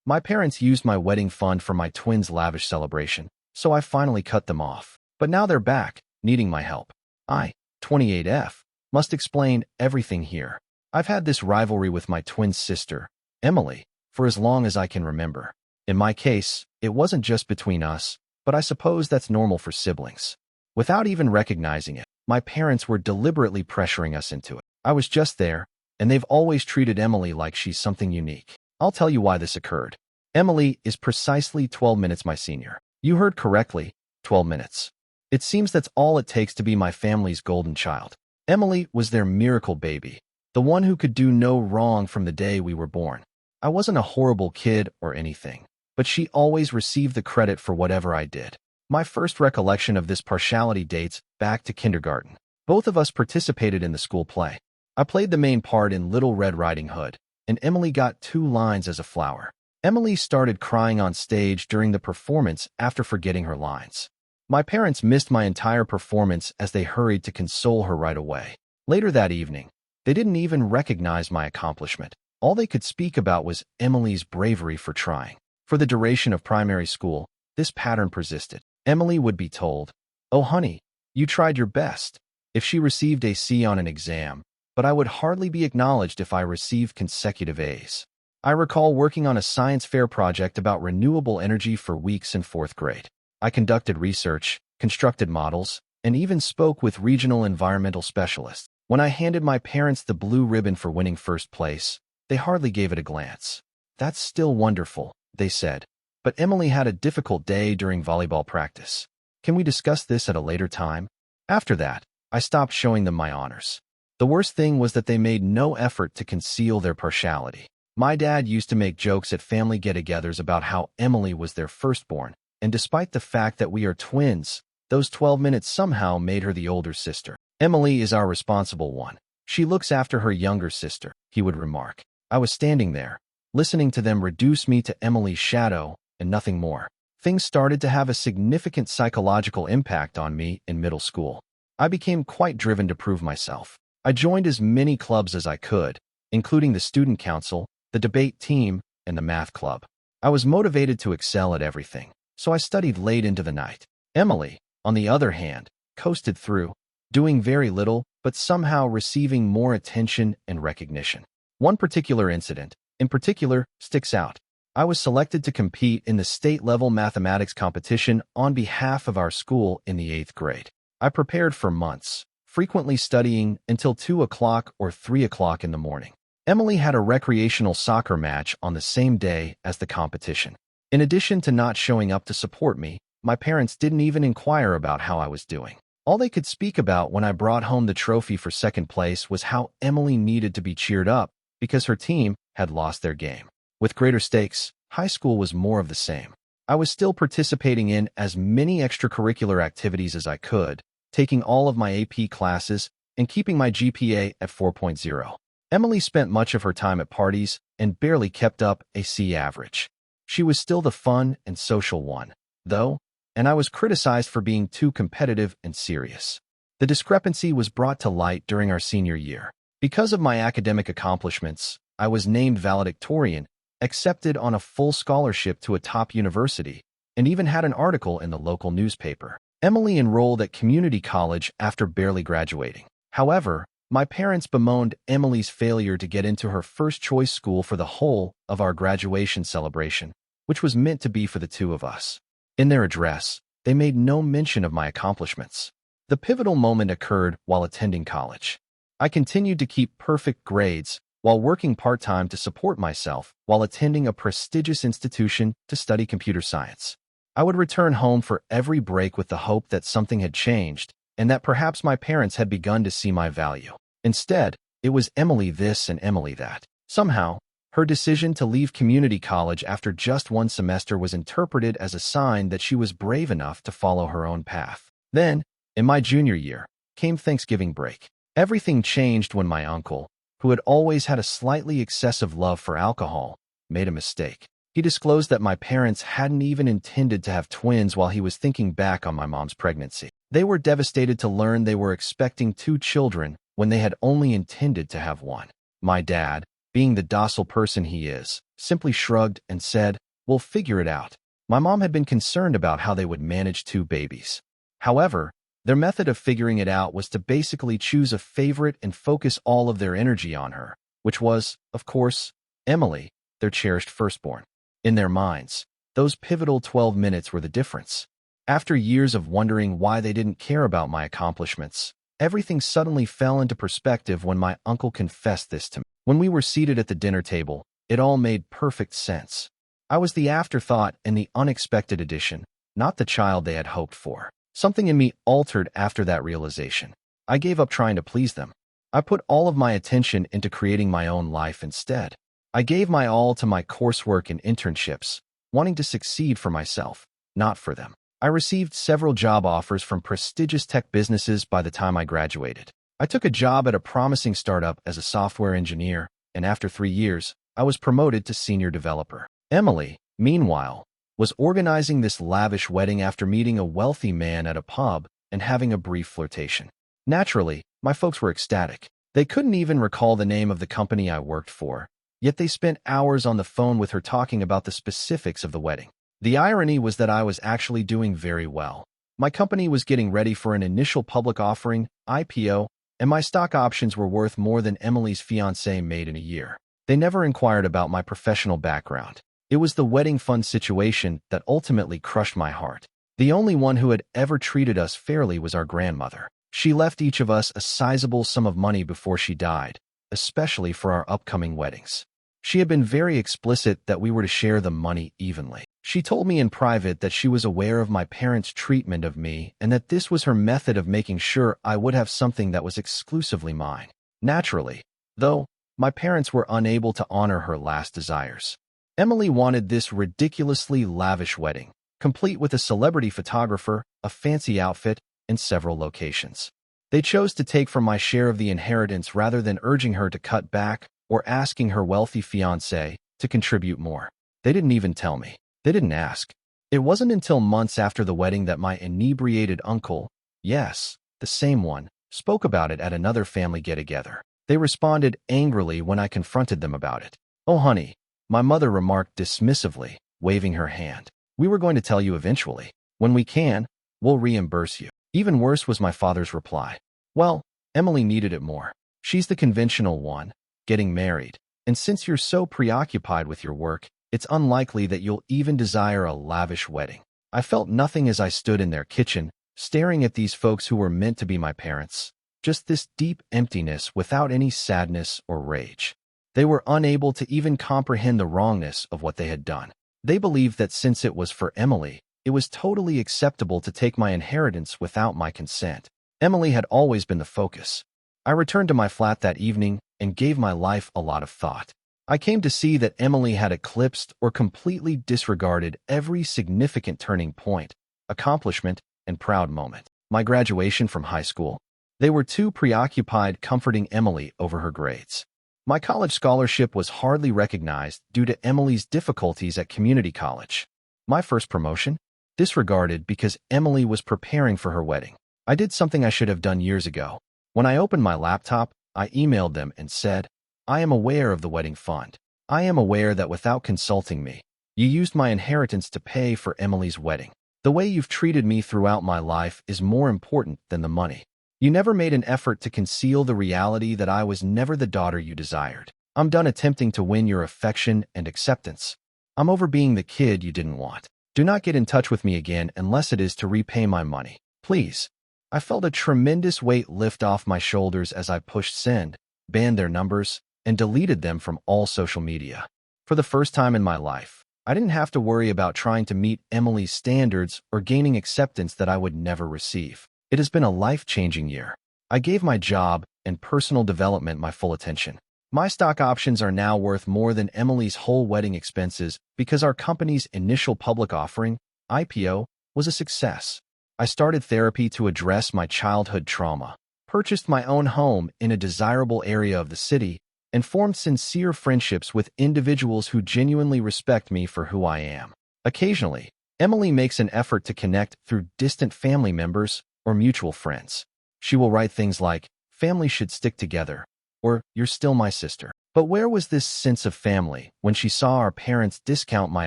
My parents used my wedding fund for my twins' lavish celebration, so I finally cut them off. But now they're back, needing my help. I, 28F, must explain everything here. I've had this rivalry with my twin sister, Emily, for as long as I can remember. In my case, it wasn't just between us, but I suppose that's normal for siblings. Without even recognizing it, my parents were deliberately pressuring us into it. I was just there, and they've always treated Emily like she's something unique. I'll tell you why this occurred. Emily is precisely 12 minutes my senior. You heard correctly, 12 minutes. It seems that's all it takes to be my family's golden child. Emily was their miracle baby, the one who could do no wrong from the day we were born. I wasn't a horrible kid or anything, but she always received the credit for whatever I did. My first recollection of this partiality dates back to kindergarten. Both of us participated in the school play. I played the main part in Little Red Riding Hood, and Emily got 2 lines as a flower. Emily started crying on stage during the performance after forgetting her lines. My parents missed my entire performance as they hurried to console her right away. Later that evening, they didn't even recognize my accomplishment. All they could speak about was Emily's bravery for trying. For the duration of primary school, this pattern persisted. Emily would be told, "Oh honey, you tried your best," if she received a C on an exam, but I would hardly be acknowledged if I received consecutive A's. I recall working on a science fair project about renewable energy for weeks in 4th grade. I conducted research, constructed models, and even spoke with regional environmental specialists. When I handed my parents the blue ribbon for winning first place, they hardly gave it a glance. "That's still wonderful," they said. But Emily had a difficult day during volleyball practice. "Can we discuss this at a later time?" After that, I stopped showing them my honors. The worst thing was that they made no effort to conceal their partiality. My dad used to make jokes at family get-togethers about how Emily was their firstborn, and despite the fact that we are twins, those 12 minutes somehow made her the older sister. "Emily is our responsible one. She looks after her younger sister," he would remark. I was standing there, listening to them reduce me to Emily's shadow and nothing more. Things started to have a significant psychological impact on me in middle school. I became quite driven to prove myself. I joined as many clubs as I could, including the student council, the debate team, and the math club. I was motivated to excel at everything, so I studied late into the night. Emily, on the other hand, coasted through, doing very little, but somehow receiving more attention and recognition. One particular incident, in particular, sticks out. I was selected to compete in the state-level mathematics competition on behalf of our school in the 8th grade. I prepared for months, frequently studying until 2 o'clock or 3 o'clock in the morning. Emily had a recreational soccer match on the same day as the competition. In addition to not showing up to support me, my parents didn't even inquire about how I was doing. All they could speak about when I brought home the trophy for 2nd place was how Emily needed to be cheered up because her team had lost their game. With greater stakes, high school was more of the same. I was still participating in as many extracurricular activities as I could, taking all of my AP classes and keeping my GPA at 4.0. Emily spent much of her time at parties and barely kept up a C average. She was still the fun and social one, though, and I was criticized for being too competitive and serious. The discrepancy was brought to light during our senior year. Because of my academic accomplishments, I was named valedictorian, accepted on a full scholarship to a top university, and even had an article in the local newspaper. Emily enrolled at community college after barely graduating. However, my parents bemoaned Emily's failure to get into her first-choice school for the whole of our graduation celebration, which was meant to be for the 2 of us. In their address, they made no mention of my accomplishments. The pivotal moment occurred while attending college. I continued to keep perfect grades while working part-time to support myself while attending a prestigious institution to study computer science. I would return home for every break with the hope that something had changed and that perhaps my parents had begun to see my value. Instead, it was Emily this and Emily that. Somehow, her decision to leave community college after just 1 semester was interpreted as a sign that she was brave enough to follow her own path. Then, in my junior year, came Thanksgiving break. Everything changed when my uncle, who had always had a slightly excessive love for alcohol, made a mistake. He disclosed that my parents hadn't even intended to have twins while he was thinking back on my mom's pregnancy. They were devastated to learn they were expecting 2 children when they had only intended to have 1. My dad, being the docile person he is, simply shrugged and said, "We'll figure it out." My mom had been concerned about how they would manage 2 babies. However, their method of figuring it out was to basically choose a favorite and focus all of their energy on her, which was, of course, Emily, their cherished firstborn. In their minds, those pivotal 12 minutes were the difference. After years of wondering why they didn't care about my accomplishments, everything suddenly fell into perspective when my uncle confessed this to me. When we were seated at the dinner table, it all made perfect sense. I was the afterthought and the unexpected addition, not the child they had hoped for. Something in me altered after that realization. I gave up trying to please them. I put all of my attention into creating my own life instead. I gave my all to my coursework and internships, wanting to succeed for myself, not for them. I received several job offers from prestigious tech businesses by the time I graduated. I took a job at a promising startup as a software engineer, and after 3 years, I was promoted to senior developer. Emily, meanwhile, was organizing this lavish wedding after meeting a wealthy man at a pub and having a brief flirtation. Naturally, my folks were ecstatic. They couldn't even recall the name of the company I worked for, yet they spent hours on the phone with her talking about the specifics of the wedding. The irony was that I was actually doing very well. My company was getting ready for an initial public offering, IPO, and my stock options were worth more than Emily's fiancé made in a year. They never inquired about my professional background. It was the wedding fund situation that ultimately crushed my heart. The only one who had ever treated us fairly was our grandmother. She left each of us a sizable sum of money before she died, especially for our upcoming weddings. She had been very explicit that we were to share the money evenly. She told me in private that she was aware of my parents' treatment of me and that this was her method of making sure I would have something that was exclusively mine. Naturally, though, my parents were unable to honor her last desires. Emily wanted this ridiculously lavish wedding, complete with a celebrity photographer, a fancy outfit, and several locations. They chose to take from my share of the inheritance rather than urging her to cut back or asking her wealthy fiancé to contribute more. They didn't even tell me. They didn't ask. It wasn't until months after the wedding that my inebriated uncle, yes, the same one, spoke about it at another family get-together. They responded angrily when I confronted them about it. "Oh, honey," my mother remarked dismissively, waving her hand. "We were going to tell you eventually. When we can, we'll reimburse you." Even worse was my father's reply. "Well, Emily needed it more. She's the conventional one, getting married, and since you're so preoccupied with your work, it's unlikely that you'll even desire a lavish wedding." I felt nothing as I stood in their kitchen, staring at these folks who were meant to be my parents. Just this deep emptiness without any sadness or rage. They were unable to even comprehend the wrongness of what they had done. They believed that since it was for Emily, it was totally acceptable to take my inheritance without my consent. Emily had always been the focus. I returned to my flat that evening and gave my life a lot of thought. I came to see that Emily had eclipsed or completely disregarded every significant turning point, accomplishment, and proud moment. My graduation from high school. They were too preoccupied comforting Emily over her grades. My college scholarship was hardly recognized due to Emily's difficulties at community college. My first promotion? Disregarded because Emily was preparing for her wedding. I did something I should have done years ago. When I opened my laptop, I emailed them and said, "I am aware of the wedding fund. I am aware that without consulting me, you used my inheritance to pay for Emily's wedding. The way you've treated me throughout my life is more important than the money. You never made an effort to conceal the reality that I was never the daughter you desired. I'm done attempting to win your affection and acceptance. I'm over being the kid you didn't want. Do not get in touch with me again unless it is to repay my money. Please." I felt a tremendous weight lift off my shoulders as I pushed send, banned their numbers, and deleted them from all social media. For the first time in my life, I didn't have to worry about trying to meet Emily's standards or gaining acceptance that I would never receive. It has been a life-changing year. I gave my job and personal development my full attention. My stock options are now worth more than Emily's whole wedding expenses because our company's initial public offering, IPO, was a success. I started therapy to address my childhood trauma, purchased my own home in a desirable area of the city, and formed sincere friendships with individuals who genuinely respect me for who I am. Occasionally, Emily makes an effort to connect through distant family members or mutual friends. She will write things like, "Family should stick together," or "You're still my sister." But where was this sense of family when she saw our parents discount my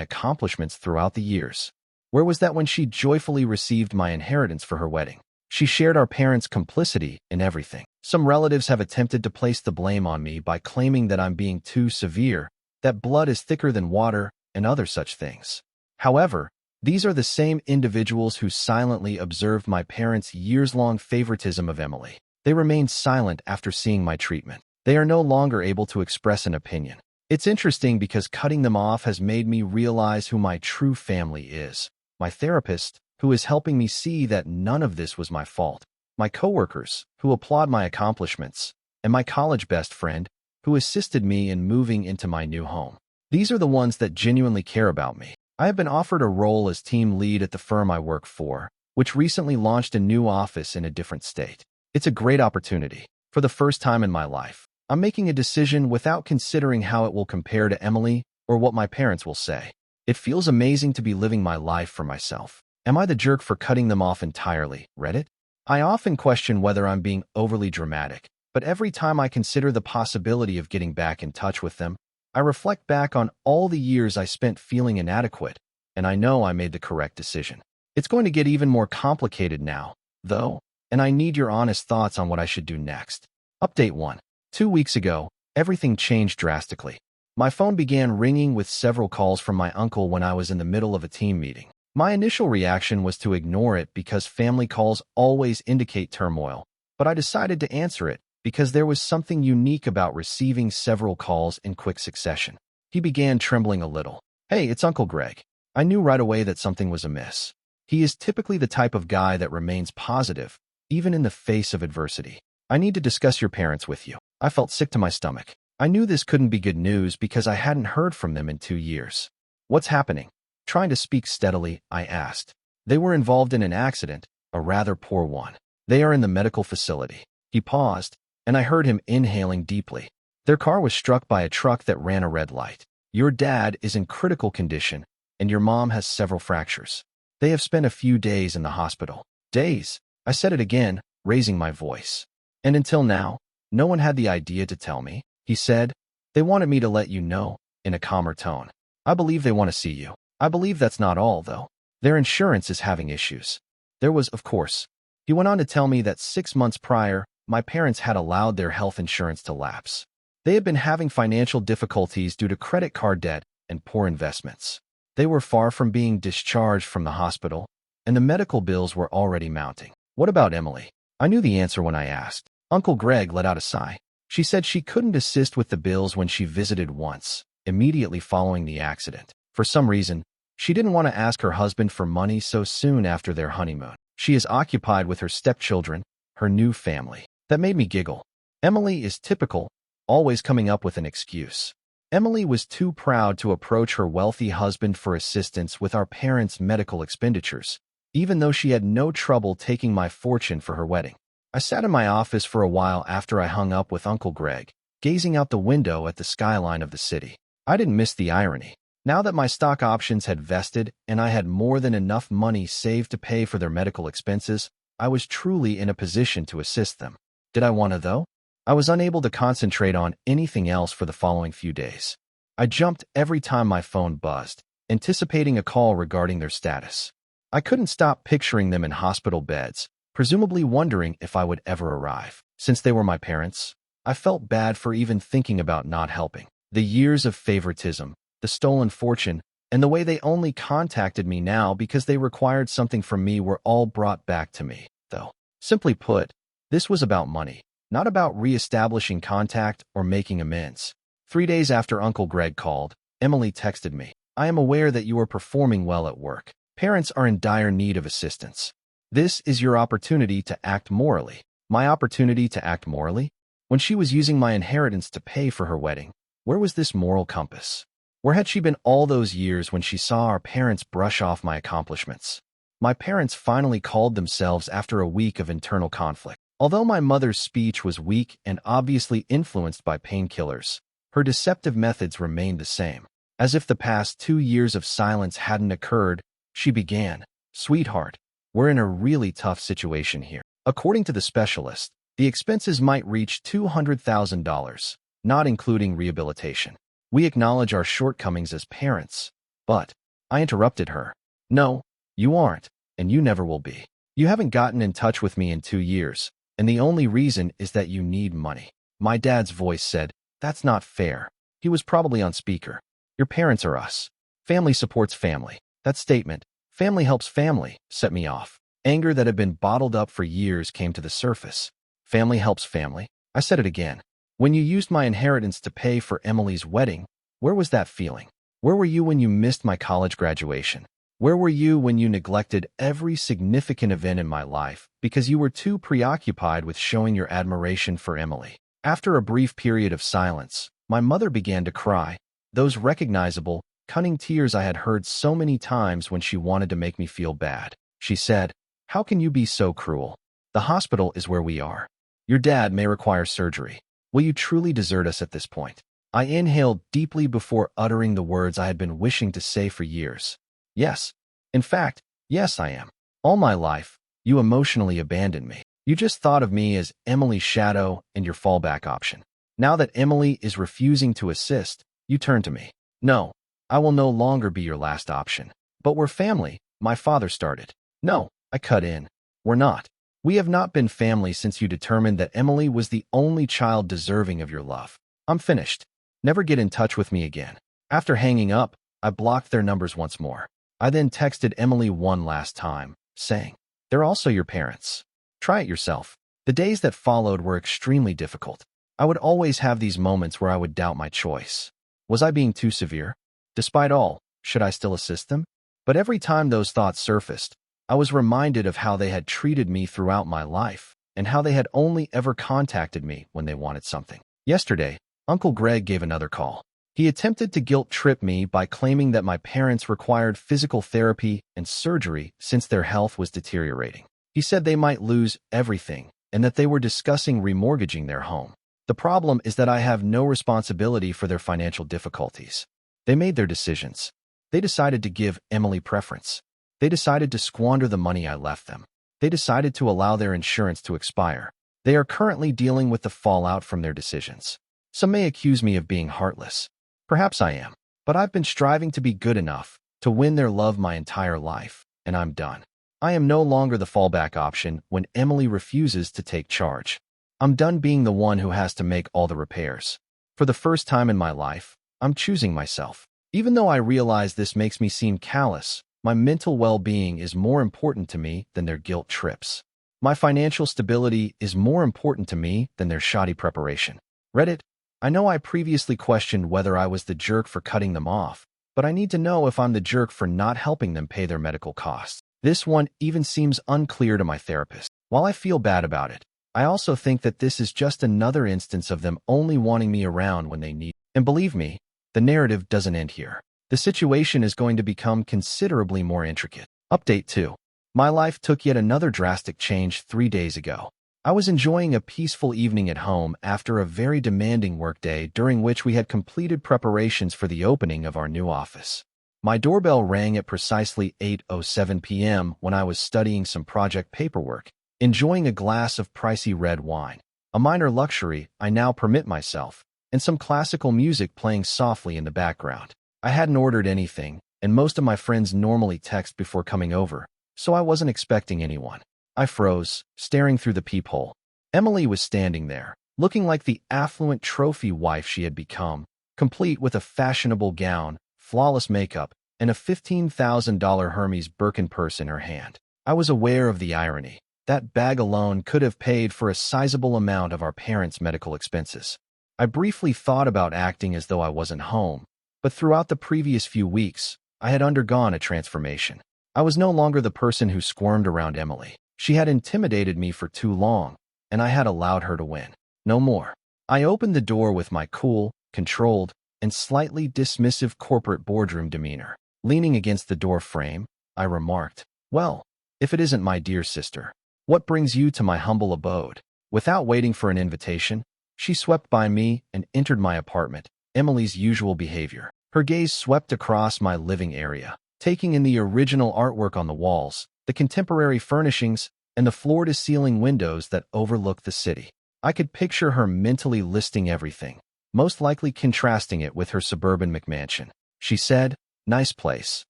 accomplishments throughout the years? Where was that when she joyfully received my inheritance for her wedding? She shared our parents' complicity in everything. Some relatives have attempted to place the blame on me by claiming that I'm being too severe, that blood is thicker than water, and other such things. However, these are the same individuals who silently observed my parents' years-long favoritism of Emily. They remained silent after seeing my treatment. They are no longer able to express an opinion. It's interesting because cutting them off has made me realize who my true family is. My therapist, who is helping me see that none of this was my fault. My coworkers, who applaud my accomplishments. And my college best friend, who assisted me in moving into my new home. These are the ones that genuinely care about me. I have been offered a role as team lead at the firm I work for, which recently launched a new office in a different state. It's a great opportunity. For the first time in my life, I'm making a decision without considering how it will compare to Emily or what my parents will say. It feels amazing to be living my life for myself. Am I the jerk for cutting them off entirely? Reddit? I often question whether I'm being overly dramatic, but every time I consider the possibility of getting back in touch with them, I reflect back on all the years I spent feeling inadequate, and I know I made the correct decision. It's going to get even more complicated now, though, and I need your honest thoughts on what I should do next. Update 1. 2 weeks ago, everything changed drastically. My phone began ringing with several calls from my uncle when I was in the middle of a team meeting. My initial reaction was to ignore it because family calls always indicate turmoil, but I decided to answer it because there was something unique about receiving several calls in quick succession. He began trembling a little. "Hey, it's Uncle Greg." I knew right away that something was amiss. He is typically the type of guy that remains positive, even in the face of adversity. "I need to discuss your parents with you." I felt sick to my stomach. I knew this couldn't be good news because I hadn't heard from them in 2 years. "What's happening?" Trying to speak steadily, I asked. "They were involved in an accident, a rather poor one. They are in the medical facility." He paused, and I heard him inhaling deeply. "Their car was struck by a truck that ran a red light. Your dad is in critical condition, and your mom has several fractures. They have spent a few days in the hospital." Days? I said it again, raising my voice. "And until now, no one had the idea to tell me," he said. "They wanted me to let you know," in a calmer tone. "I believe they want to see you. I believe that's not all, though. Their insurance is having issues." There was, of course. He went on to tell me that 6 months prior, my parents had allowed their health insurance to lapse. They had been having financial difficulties due to credit card debt and poor investments. They were far from being discharged from the hospital, and the medical bills were already mounting. "What about Emily?" I knew the answer when I asked. Uncle Greg let out a sigh. "She said she couldn't assist with the bills when she visited once, immediately following the accident. For some reason, she didn't want to ask her husband for money so soon after their honeymoon. She is occupied with her stepchildren, her new family." That made me giggle. Emily is typical, always coming up with an excuse. Emily was too proud to approach her wealthy husband for assistance with our parents' medical expenditures, even though she had no trouble taking my fortune for her wedding. I sat in my office for a while after I hung up with Uncle Greg, gazing out the window at the skyline of the city. I didn't miss the irony. Now that my stock options had vested and I had more than enough money saved to pay for their medical expenses, I was truly in a position to assist them. Did I want to, though? I was unable to concentrate on anything else for the following few days. I jumped every time my phone buzzed, anticipating a call regarding their status. I couldn't stop picturing them in hospital beds, presumably wondering if I would ever arrive. Since they were my parents, I felt bad for even thinking about not helping. The years of favoritism, the stolen fortune, and the way they only contacted me now because they required something from me were all brought back to me, though. Simply put, this was about money, not about re-establishing contact or making amends. 3 days after Uncle Greg called, Emily texted me. "I am aware that you are performing well at work. Parents are in dire need of assistance. This is your opportunity to act morally." My opportunity to act morally? When she was using my inheritance to pay for her wedding, where was this moral compass? Where had she been all those years when she saw our parents brush off my accomplishments? My parents finally called themselves after a week of internal conflict. Although my mother's speech was weak and obviously influenced by painkillers, her deceptive methods remained the same. As if the past 2 years of silence hadn't occurred, she began, "Sweetheart, we're in a really tough situation here. According to the specialist, the expenses might reach $200,000. not including rehabilitation. We acknowledge our shortcomings as parents. But I interrupted her. No, you aren't, and you never will be. You haven't gotten in touch with me in 2 years, and the only reason is that you need money. My dad's voice said, "That's not fair." He was probably on speaker. Your parents are us. Family supports family. That statement, family helps family, set me off. Anger that had been bottled up for years came to the surface. Family helps family. I said it again. When you used my inheritance to pay for Emily's wedding, where was that feeling? Where were you when you missed my college graduation? Where were you when you neglected every significant event in my life because you were too preoccupied with showing your admiration for Emily? After a brief period of silence, my mother began to cry, those recognizable, cunning tears I had heard so many times when she wanted to make me feel bad. She said, "How can you be so cruel? The hospital is where we are. Your dad may require surgery. Will you truly desert us at this point?" I inhaled deeply before uttering the words I had been wishing to say for years. Yes. In fact, yes, I am. All my life, you emotionally abandoned me. You just thought of me as Emily's shadow and your fallback option. Now that Emily is refusing to assist, you turn to me. No, I will no longer be your last option. But we're family, my father started. No, I cut in. We're not. We have not been family since you determined that Emily was the only child deserving of your love. I'm finished. Never get in touch with me again. After hanging up, I blocked their numbers once more. I then texted Emily one last time, saying, "They're also your parents. Try it yourself." The days that followed were extremely difficult. I would always have these moments where I would doubt my choice. Was I being too severe? Despite all, should I still assist them? But every time those thoughts surfaced, I was reminded of how they had treated me throughout my life and how they had only ever contacted me when they wanted something. Yesterday, Uncle Greg gave another call. He attempted to guilt-trip me by claiming that my parents required physical therapy and surgery since their health was deteriorating. He said they might lose everything and that they were discussing remortgaging their home. The problem is that I have no responsibility for their financial difficulties. They made their decisions. They decided to give Emily preference. They decided to squander the money I left them. They decided to allow their insurance to expire. They are currently dealing with the fallout from their decisions. Some may accuse me of being heartless. Perhaps I am, but I've been striving to be good enough to win their love my entire life, and I'm done. I am no longer the fallback option when Emily refuses to take charge. I'm done being the one who has to make all the repairs. For the first time in my life, I'm choosing myself. Even though I realize this makes me seem callous, my mental well-being is more important to me than their guilt trips. My financial stability is more important to me than their shoddy preparation. Reddit, I know I previously questioned whether I was the jerk for cutting them off, but I need to know if I'm the jerk for not helping them pay their medical costs. This one even seems unclear to my therapist. While I feel bad about it, I also think that this is just another instance of them only wanting me around when they need. And believe me, the narrative doesn't end here. The situation is going to become considerably more intricate. Update 2. My life took yet another drastic change 3 days ago. I was enjoying a peaceful evening at home after a very demanding workday during which we had completed preparations for the opening of our new office. My doorbell rang at precisely 8:07 p.m. when I was studying some project paperwork, enjoying a glass of pricey red wine, a minor luxury I now permit myself, and some classical music playing softly in the background. I hadn't ordered anything, and most of my friends normally text before coming over, so I wasn't expecting anyone. I froze, staring through the peephole. Emily was standing there, looking like the affluent trophy wife she had become, complete with a fashionable gown, flawless makeup, and a $15,000 Hermes Birkin purse in her hand. I was aware of the irony. That bag alone could have paid for a sizable amount of our parents' medical expenses. I briefly thought about acting as though I wasn't home, but throughout the previous few weeks, I had undergone a transformation. I was no longer the person who squirmed around Emily. She had intimidated me for too long, and I had allowed her to win. No more. I opened the door with my cool, controlled, and slightly dismissive corporate boardroom demeanor. Leaning against the door frame, I remarked, "Well, if it isn't my dear sister, what brings you to my humble abode?" Without waiting for an invitation, she swept by me and entered my apartment, Emily's usual behavior. Her gaze swept across my living area, taking in the original artwork on the walls, the contemporary furnishings, and the floor-to-ceiling windows that overlook the city. I could picture her mentally listing everything. most likely contrasting it with her suburban McMansion. She said, "Nice place,"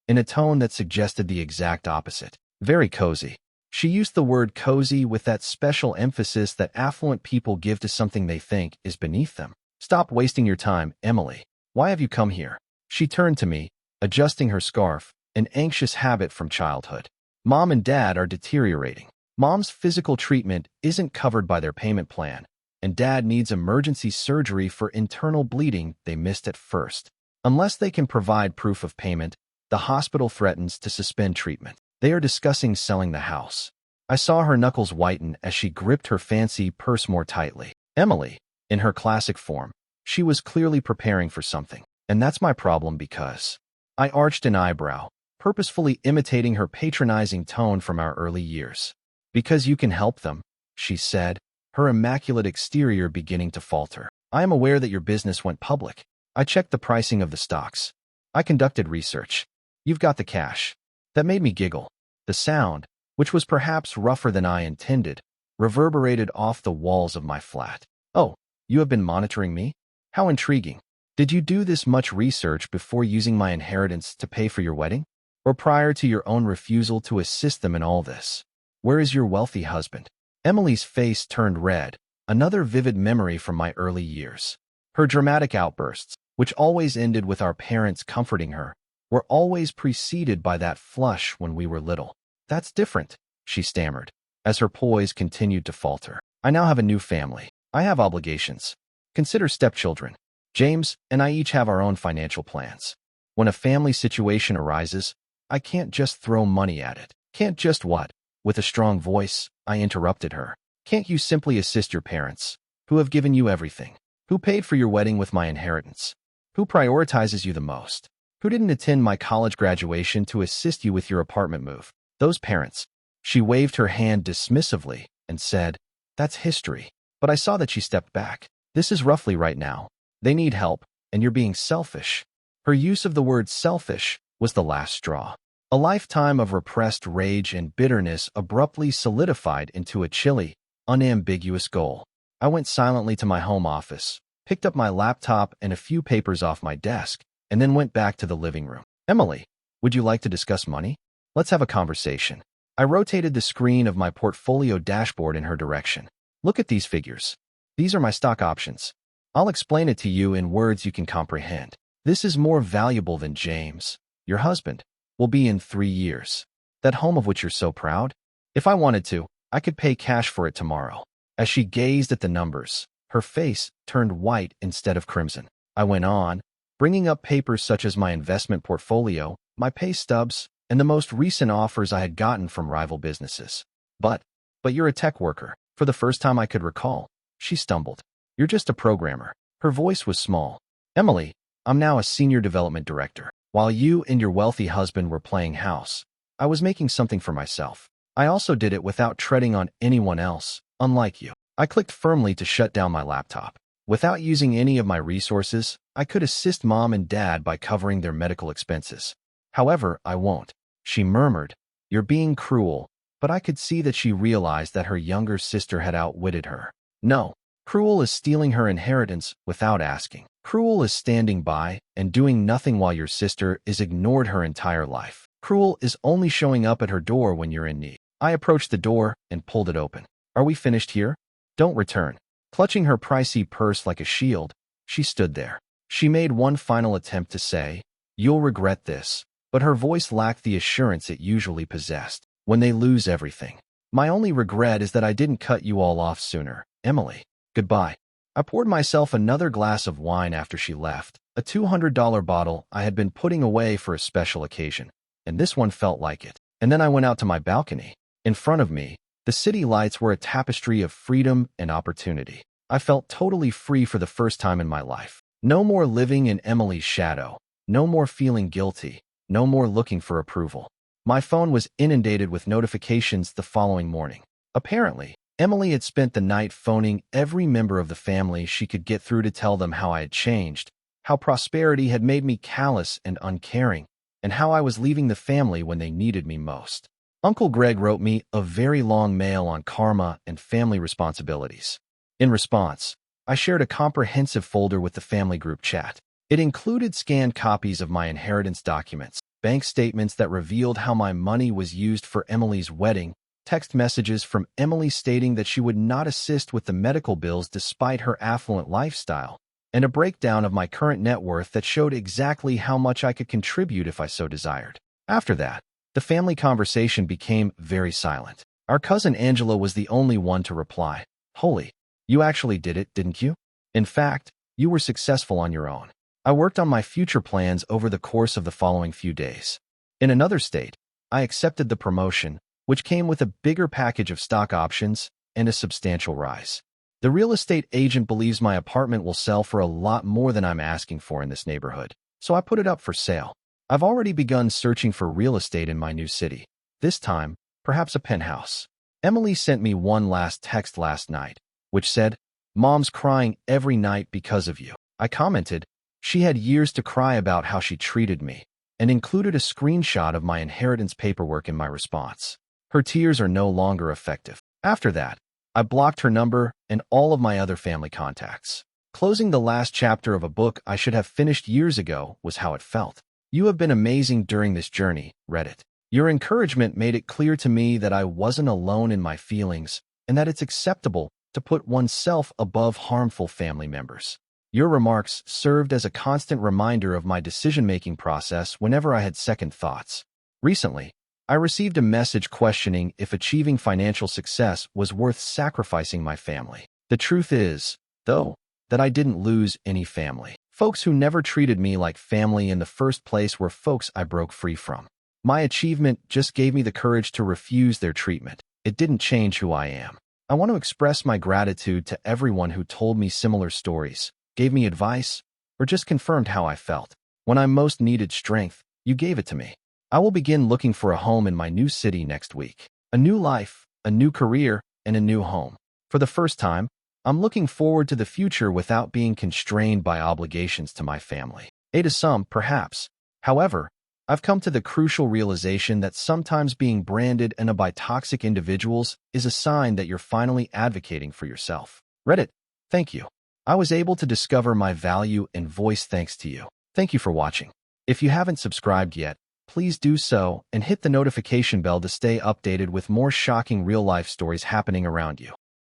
in a tone that suggested the exact opposite. "Very cozy." She used the word cozy with that special emphasis that affluent people give to something they think is beneath them. "Stop wasting your time, Emily. Why have you come here?" She turned to me, adjusting her scarf, an anxious habit from childhood. "Mom and Dad are deteriorating. Mom's physical treatment isn't covered by their payment plan, and Dad needs emergency surgery for internal bleeding they missed at first. Unless they can provide proof of payment, the hospital threatens to suspend treatment. They are discussing selling the house." I saw her knuckles whiten as she gripped her fancy purse more tightly. Emily, in her classic form, she was clearly preparing for something. And that's my problem because I arched an eyebrow, purposefully imitating her patronizing tone from our early years. "Because you can help them," she said, her immaculate exterior beginning to falter. "I am aware that your business went public. I checked the pricing of the stocks. I conducted research. You've got the cash." That made me giggle. The sound, which was perhaps rougher than I intended, reverberated off the walls of my flat. "Oh, you have been monitoring me? How intriguing. Did you do this much research before using my inheritance to pay for your wedding? Or prior to your own refusal to assist them in all this? Where is your wealthy husband?" Emily's face turned red, another vivid memory from my early years. Her dramatic outbursts, which always ended with our parents comforting her, were always preceded by that flush when we were little. "That's different," she stammered, as her poise continued to falter. "I now have a new family. I have obligations. Consider stepchildren. James and I each have our own financial plans. When a family situation arises, I can't just throw money at it." "Can't just what?" With a strong voice, I interrupted her. "Can't you simply assist your parents, who have given you everything? Who paid for your wedding with my inheritance? Who prioritizes you the most? Who didn't attend my college graduation to assist you with your apartment move? Those parents." She waved her hand dismissively and said, "That's history." But I saw that she stepped back. "This is roughly right now. They need help, and you're being selfish." Her use of the word selfish was the last straw. A lifetime of repressed rage and bitterness abruptly solidified into a chilly, unambiguous goal. I went silently to my home office, picked up my laptop and a few papers off my desk, and then went back to the living room. "Emily, would you like to discuss money? Let's have a conversation." I rotated the screen of my portfolio dashboard in her direction. "Look at these figures. These are my stock options. I'll explain it to you in words you can comprehend. This is more valuable than James, your husband, will be in 3 years. That home of which you're so proud. If I wanted to, I could pay cash for it tomorrow." As she gazed at the numbers, her face turned white instead of crimson. I went on, bringing up papers such as my investment portfolio, my pay stubs, and the most recent offers I had gotten from rival businesses. But you're a tech worker." For the first time I could recall, she stumbled. "You're just a programmer." Her voice was small. "Emily, I'm now a senior development director. While you and your wealthy husband were playing house, I was making something for myself. I also did it without treading on anyone else, unlike you." I clicked firmly to shut down my laptop. Without using any of my resources, I could assist Mom and Dad by covering their medical expenses. "However, I won't," she murmured. "You're being cruel," but I could see that she realized that her younger sister had outwitted her. "No. Cruel is stealing her inheritance without asking. Cruel is standing by and doing nothing while your sister is ignored her entire life. Cruel is only showing up at her door when you're in need." I approached the door and pulled it open. "Are we finished here? Don't return." Clutching her pricey purse like a shield, she stood there. She made one final attempt to say, "You'll regret this," but her voice lacked the assurance it usually possessed. "When they lose everything. My only regret is that I didn't cut you all off sooner, Emily. Goodbye." I poured myself another glass of wine after she left, a $200 bottle I had been putting away for a special occasion, and this one felt like it. And then I went out to my balcony. In front of me, the city lights were a tapestry of freedom and opportunity. I felt totally free for the first time in my life. No more living in Emily's shadow. No more feeling guilty. No more looking for approval. My phone was inundated with notifications the following morning. Apparently, Emily had spent the night phoning every member of the family she could get through to tell them how I had changed, how prosperity had made me callous and uncaring, and how I was leaving the family when they needed me most. Uncle Greg wrote me a very long mail on karma and family responsibilities. In response, I shared a comprehensive folder with the family group chat. It included scanned copies of my inheritance documents, bank statements that revealed how my money was used for Emily's wedding, text messages from Emily stating that she would not assist with the medical bills despite her affluent lifestyle, and a breakdown of my current net worth that showed exactly how much I could contribute if I so desired. After that, the family conversation became very silent. Our cousin Angela was the only one to reply. "Holy, you actually did it, didn't you? In fact, you were successful on your own." I worked on my future plans over the course of the following few days. In another state, I accepted the promotion, which came with a bigger package of stock options and a substantial rise. The real estate agent believes my apartment will sell for a lot more than I'm asking for in this neighborhood, so I put it up for sale. I've already begun searching for real estate in my new city. This time, perhaps a penthouse. Emily sent me one last text last night, which said, "Mom's crying every night because of you." I commented, she had years to cry about how she treated me, and included a screenshot of my inheritance paperwork in my response. Her tears are no longer effective. After that, I blocked her number and all of my other family contacts. Closing the last chapter of a book I should have finished years ago was how it felt. You have been amazing during this journey, Reddit. Your encouragement made it clear to me that I wasn't alone in my feelings and that it's acceptable to put oneself above harmful family members. Your remarks served as a constant reminder of my decision-making process whenever I had second thoughts. Recently, I received a message questioning if achieving financial success was worth sacrificing my family. The truth is, though, that I didn't lose any family. Folks who never treated me like family in the first place were folks I broke free from. My achievement just gave me the courage to refuse their treatment. It didn't change who I am. I want to express my gratitude to everyone who told me similar stories, gave me advice, or just confirmed how I felt. When I most needed strength, you gave it to me. I will begin looking for a home in my new city next week. A new life, a new career, and a new home. For the first time, I'm looking forward to the future without being constrained by obligations to my family. To some, perhaps. However, I've come to the crucial realization that sometimes being branded by toxic individuals is a sign that you're finally advocating for yourself. Reddit, thank you. I was able to discover my value and voice thanks to you. Thank you for watching. If you haven't subscribed yet, please do so and hit the notification bell to stay updated with more shocking real-life stories happening around you.